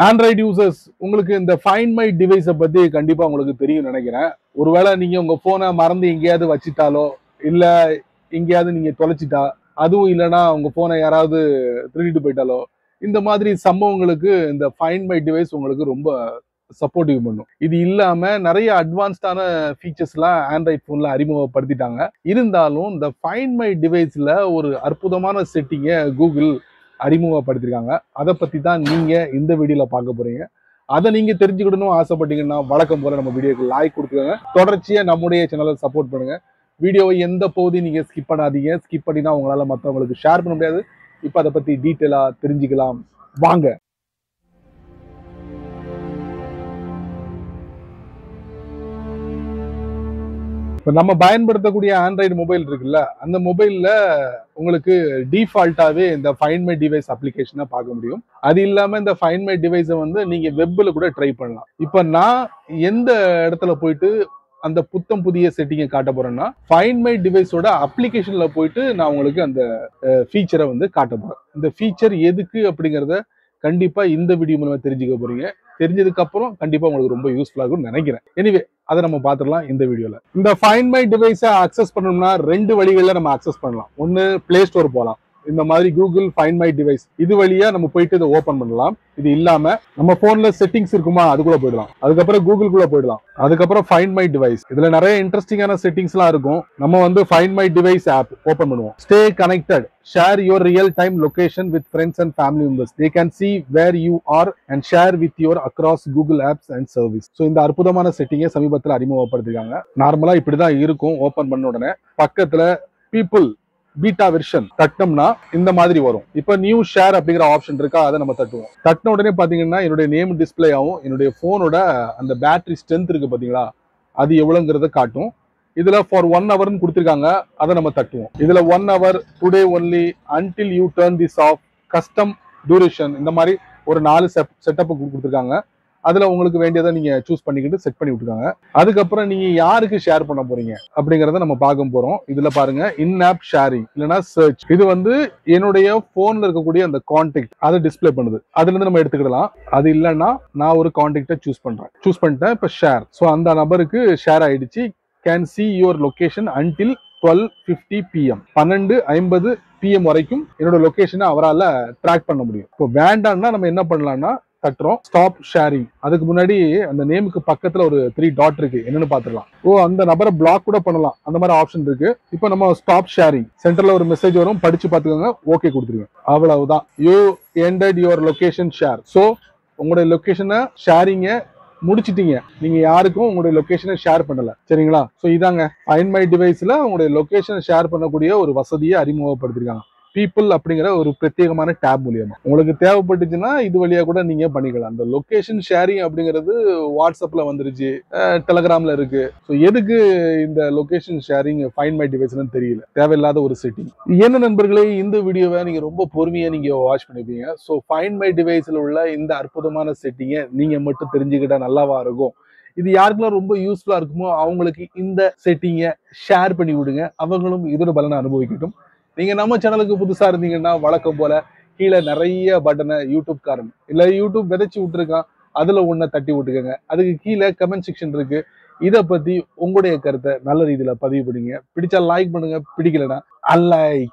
Android users உங்களுக்கு இந்த find my டிவைஸை பத்தி கண்டிப்பா உங்களுக்கு தெரியும் நினைக்கிறேன். ஒருவேளை நீங்க உங்க போனை மறந்து எங்கேயாவது வச்சிட்டாலோ இல்ல எங்கேயாவது நீங்க தொலைச்சிட்டா, அதுவும் இல்லைன்னா உங்க போனை யாராவது திருடிட்டு போயிட்டாலோ, இந்த மாதிரி சம்பவங்களுக்கு இந்த ஃபைண்ட் மை டிவைஸ் உங்களுக்கு ரொம்ப சப்போர்ட்டிவ் பண்ணும். இது இல்லாம நிறைய அட்வான்ஸ்டான ஃபீச்சர்ஸ்லாம் ஆண்ட்ராய்ட் போன்ல அறிமுகப்படுத்திட்டாங்க. இருந்தாலும் இந்த ஃபைண்ட் மை டிவைஸ்ல ஒரு அற்புதமான செட்டிங்கை கூகுள் அறிமுகப்படுத்திருக்காங்க. அதை பத்தி தான் நீங்க இந்த வீடியோல பார்க்க போறீங்க. அதை நீங்க தெரிஞ்சுக்கணும் ஆசைப்பட்டீங்கன்னா வழக்கம் போல நம்ம வீடியோக்கு லைக் கொடுத்துக்கோங்க. தொடர்ச்சியா நம்முடைய சேனலை சப்போர்ட் பண்ணுங்க. வீடியோவை எந்த பகுதியும் நீங்க ஸ்கிப் பண்ணாதீங்க. ஸ்கிப் பண்ணினா உங்களால மற்றவங்களுக்கு ஷேர் பண்ண முடியாது. இப்போ அதை பத்தி டீட்டெயிலா தெரிஞ்சுக்கலாம் வாங்க. இப்போ நம்ம பயன்படுத்தக்கூடிய ஆண்ட்ராய்டு மொபைல் இருக்குல்ல, அந்த மொபைல்ல உங்களுக்கு டிஃபால்ட்டாவே இந்த ஃபைண்ட் மை டிவைஸ் அப்ளிகேஷனை பார்க்க முடியும். அது இல்லாம இந்த ஃபைண்ட் மை டிவைஸை வந்து நீங்க வெப்ல கூட ட்ரை பண்ணலாம். இப்போ நான் எந்த இடத்துல போயிட்டு அந்த புத்தம் புதிய செட்டிங்கை காட்ட போறேன்னா, ஃபைண்ட் மை டிவைஸோட அப்ளிகேஷன்ல போயிட்டு நான் உங்களுக்கு அந்த ஃபீச்சரை வந்து காட்ட போறேன். இந்த ஃபீச்சர் எதுக்கு அப்படிங்கிறத கண்டிப்பா இந்த வீடியோ மூலமா தெரிஞ்சுக்க போறீங்க. தெரிஞ்சதுக்கு அப்புறம் கண்டிப்பா உங்களுக்கு ரொம்ப யூஸ்ஃபுல்லா இருக்கும்னு நினைக்கிறேன். எனிவே அதை நம்ம பார்த்துடலாம் இந்த வீடியோல. இந்த ஃபைண்ட் மை டிவைஸை அக்சஸ் பண்ணணும்னா 2 வழிகளில் நம்ம அக்சஸ் பண்ணலாம். ஒன்னு பிளே ஸ்டோர் போகலாம். இந்த மாதிரி கூகுள் ஃபைண்ட் மை டிவைஸ் இது வழியா நம்ம போயிட்டு இதை ஓபன் பண்ணலாம். இது இல்லாம நம்ம போன்ல செட்டிங்ஸ் இருக்குமா அதுக்குள்ள போயிடலாம். அதுக்கப்புறம் கூகுள்குள்ள போயிடலாம். அதுக்கப்புறம் ஃபைண்ட் மை டிவைஸ் இதுல நிறைய இன்ட்ரெஸ்டிங்கான செட்டிங்ஸ்லாம் இருக்கும். நம்ம வந்து find my device app open பண்ணுவோம். Stay connected, share your real time location with friends and family members. They can see where you are and share with your across Google apps and service. So இந்த அற்புதமான செட்டிங்கை சமீபத்தில் அறிமுகப்படுத்திருக்காங்க. நார்மலா இப்படிதான் இருக்கும். Open பண்ண உடனே பக்கத்துல பீப்புள் பீட்டா வெர்ஷன் தட்டினோம்னா இந்த மாதிரி வரும். இப்ப நியூ ஷேர் அப்படிங்கிற ஆப்ஷன் இருக்கா, அதை நம்ம தட்டுவோம். தட்டின உடனே பாத்தீங்கன்னா என்னுடைய நேம் டிஸ்பிளே ஆகும். என்னுடைய போனோட அந்த பேட்டரி ஸ்ட்ரென்த் இருக்கு பாத்தீங்களா, அது எவ்வளவுங்கிறத காட்டும். இதுல ஃபார் 1 ஹவர்னு கொடுத்துருக்காங்க, அதை நம்ம தட்டுவோம். இதுல 1 hour, today only, until you turn this off, custom duration, இந்த மாதிரி ஒரு 4 செட்டப் கொடுத்துருக்காங்க. அதுல உங்களுக்கு வேண்டியதை நீங்க சூஸ் பண்ணிக்கிட்டு செட் பண்ணி விட்டுருக்காங்க. அதுக்கப்புறம் நீங்க யாருக்கு ஷேர் பண்ண போறீங்க அப்படிங்கறத நம்ம பார்க்க போறோம். இதுல பாருங்க இன் ஆப் ஷேரிங் இல்லைன்னா சர்ச். இது வந்து என்னுடைய போன்ல இருக்கக்கூடிய அந்த கான்டாக்ட் அதை டிஸ்பிளே பண்ணுது. அதுல இருந்து நம்ம எடுத்துக்கிடலாம். அது இல்லைன்னா நான் ஒரு கான்டாக்டை சூஸ் பண்ணிட்டேன். இப்ப ஷேர். ஸோ அந்த நபருக்கு ஷேர் ஆயிடுச்சு. can see your location until 12:50 PM 12:50 PM வரைக்கும் என்னோட லொகேஷனை அவரால் ட்ராக் பண்ண முடியும். இப்போ வேண்டாம்னா நம்ம என்ன பண்ணலாம்னா தட்டுறோம் ஸ்டாப் ஷேரிங். அதுக்கு முன்னாடி அந்த நேமுக்கு பக்கத்துல ஒரு 3 டாட் இருக்கு, என்னன்னு பாத்துக்கலாம். அந்த நபரை பிளாக் கூட பண்ணலாம், அந்த மாதிரி ஆப்ஷன் இருக்கு. இப்போ நம்ம ஸ்டாப் ஷேரிங் சென்டர்ல ஒரு மெசேஜ் வரும், படிச்சு பாத்துக்கோங்க, ஓகே கொடுத்துருங்க. அவ்வளவுதான். You ended your location share. So உங்களுடைய லொகேஷனை ஷேரிங்க முடிச்சிட்டீங்க. நீங்க யாருக்கும் உங்களுடைய லொகேஷனை ஷேர் பண்ணல, சரிங்களா? சோ இதாங்க ஃபைண்ட் மை டிவைஸ்ல உங்களுடைய லொகேஷனை ஷேர் பண்ணக்கூடிய ஒரு வசதியை அறிமுகப்படுத்திருக்காங்க. பீப்புள் அப்படிங்கிற ஒரு பிரத்யேகமான டேப் மூலியமா உங்களுக்கு தேவைப்பட்டுச்சுன்னா இது வழியா கூட நீங்க பண்ணிக்கலாம். அந்த லொகேஷன் ஷேரிங் அப்படிங்கிறது வாட்ஸ்அப்ல வந்துருச்சு, டெலகிராம்ல இருக்கு. ஸோ எதுக்கு இந்த லொகேஷன் ஷேரிங் ஃபைண்ட் மை டிவைஸ்ன்னு தெரியல, தேவையில்லாத ஒரு செட்டிங். என்ன நண்பர்களே, இந்த வீடியோவை நீங்க ரொம்ப பொறுமையா நீங்க வாட்ச் பண்ணிப்பீங்க. ஸோ ஃபைண்ட் மை டிவைஸ்ல உள்ள இந்த அற்புதமான செட்டிங்கை நீங்க மட்டும் தெரிஞ்சுக்கிட்டா நல்லாவா இருக்கும். இது யாருக்கெல்லாம் ரொம்ப யூஸ்ஃபுல்லா இருக்குமோ அவங்களுக்கு இந்த செட்டிங்கை ஷேர் பண்ணி விடுங்க. அவங்களும் இதோட பலனை அனுபவிக்கட்டும். நீங்க நம்ம சேனலுக்கு புதுசா இருந்தீங்கன்னா வழக்கம் போல கீழே நிறைய பட்டனை யூடியூப் காரன் இல்ல யூடியூப் விதைச்சு விட்டுருக்கான், அதுல ஒன்ன தட்டி விட்டுக்கங்க. அதுக்கு கீழே கமெண்ட் செக்ஷன் இருக்கு. இதை பத்தி உங்களுடைய கருத்தை நல்ல ரீதியில பதிவு பண்ணுங்க. பிடிச்சா லைக் பண்ணுங்க, பிடிக்கலன்னா அன்லைக்.